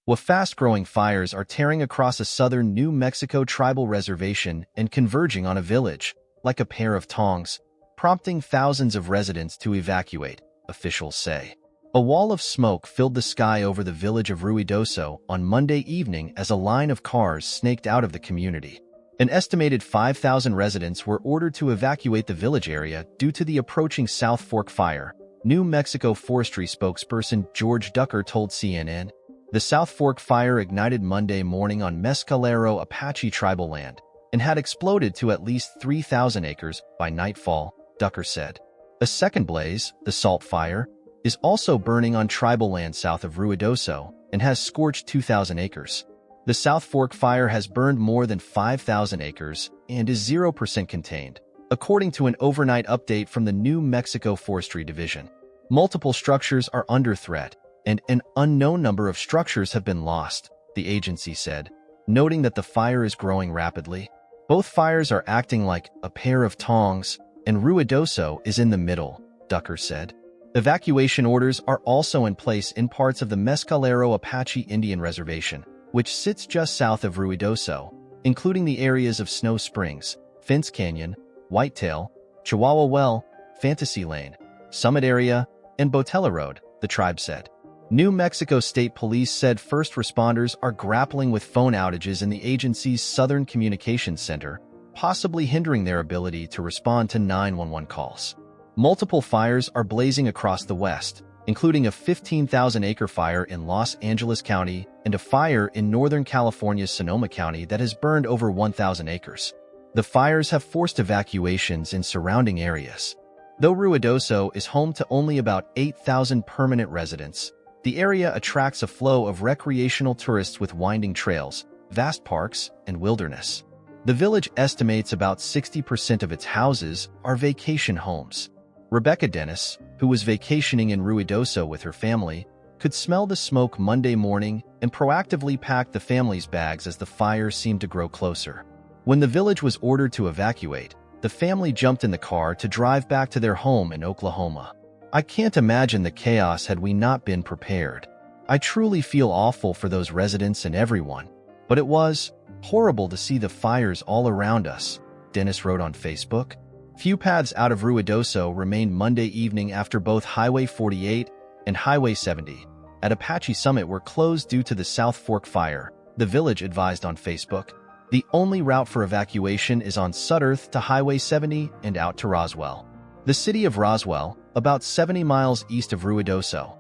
While fast-growing fires are tearing across a southern New Mexico tribal reservation and converging on a village, like a pair of tongs, prompting thousands of residents to evacuate, officials say. A wall of smoke filled the sky over the village of Ruidoso on Monday evening as a line of cars snaked out of the community. An estimated 5,000 residents were ordered to evacuate the village area due to the approaching South Fork fire, New Mexico Forestry spokesperson George Ducker told CNN. The South Fork fire ignited Monday morning on Mescalero Apache tribal land and had exploded to at least 3,000 acres by nightfall, Ducker said. A second blaze, the Salt Fire, is also burning on tribal land south of Ruidoso and has scorched 2,000 acres. The South Fork fire has burned more than 5,000 acres and is 0% contained, according to an overnight update from the New Mexico Forestry Division. Multiple structures are under threat, and an unknown number of structures have been lost, the agency said, noting that the fire is growing rapidly. Both fires are acting like a pair of tongs, and Ruidoso is in the middle, Ducker said. Evacuation orders are also in place in parts of the Mescalero Apache Indian Reservation, which sits just south of Ruidoso, including the areas of Snow Springs, Fence Canyon, Whitetail, Chihuahua Well, Fantasy Lane, Summit Area, and Botella Road, the tribe said. New Mexico State Police said first responders are grappling with phone outages in the agency's Southern Communications Center, possibly hindering their ability to respond to 911 calls. Multiple fires are blazing across the West, including a 15,000-acre fire in Los Angeles County and a fire in Northern California's Sonoma County that has burned over 1,000 acres. The fires have forced evacuations in surrounding areas. Though Ruidoso is home to only about 8,000 permanent residents, the area attracts a flow of recreational tourists with winding trails, vast parks, and wilderness. The village estimates about 60% of its houses are vacation homes. Rebecca Dennis, who was vacationing in Ruidoso with her family, could smell the smoke Monday morning and proactively packed the family's bags as the fire seemed to grow closer. When the village was ordered to evacuate, the family jumped in the car to drive back to their home in Oklahoma. I can't imagine the chaos had we not been prepared. I truly feel awful for those residents and everyone, but it was horrible to see the fires all around us, Dennis wrote on Facebook. Few paths out of Ruidoso remained Monday evening after both Highway 48 and Highway 70 at Apache Summit were closed due to the South Fork fire, the village advised on Facebook. The only route for evacuation is on Sudderth to Highway 70 and out to Roswell. The city of Roswell, about 70 miles east of Ruidoso,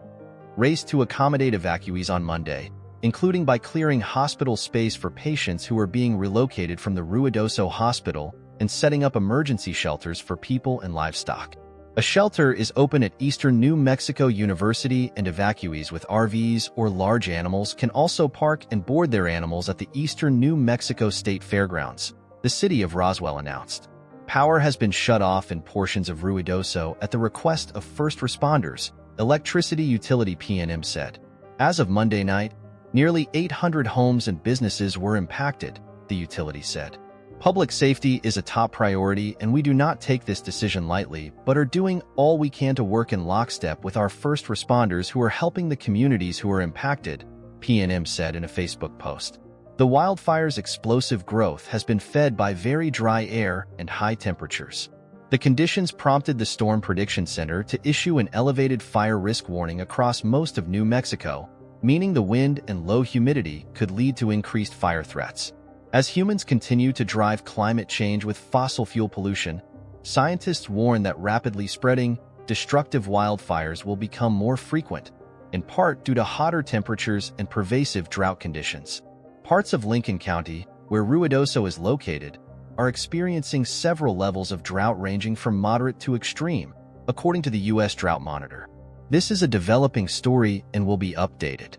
raced to accommodate evacuees on Monday, including by clearing hospital space for patients who were being relocated from the Ruidoso hospital and setting up emergency shelters for people and livestock. A shelter is open at Eastern New Mexico University, and evacuees with RVs or large animals can also park and board their animals at the Eastern New Mexico State Fairgrounds, the city of Roswell announced. Power has been shut off in portions of Ruidoso at the request of first responders, electricity utility PNM said. As of Monday night, nearly 800 homes and businesses were impacted, the utility said. Public safety is a top priority, and we do not take this decision lightly, but are doing all we can to work in lockstep with our first responders who are helping the communities who are impacted, PNM said in a Facebook post. The wildfire's explosive growth has been fed by very dry air and high temperatures. The conditions prompted the Storm Prediction Center to issue an elevated fire risk warning across most of New Mexico, meaning the wind and low humidity could lead to increased fire threats. As humans continue to drive climate change with fossil fuel pollution, scientists warn that rapidly spreading, destructive wildfires will become more frequent, in part due to hotter temperatures and pervasive drought conditions. Parts of Lincoln County, where Ruidoso is located, are experiencing several levels of drought ranging from moderate to extreme, according to the U.S. Drought Monitor. This is a developing story and will be updated.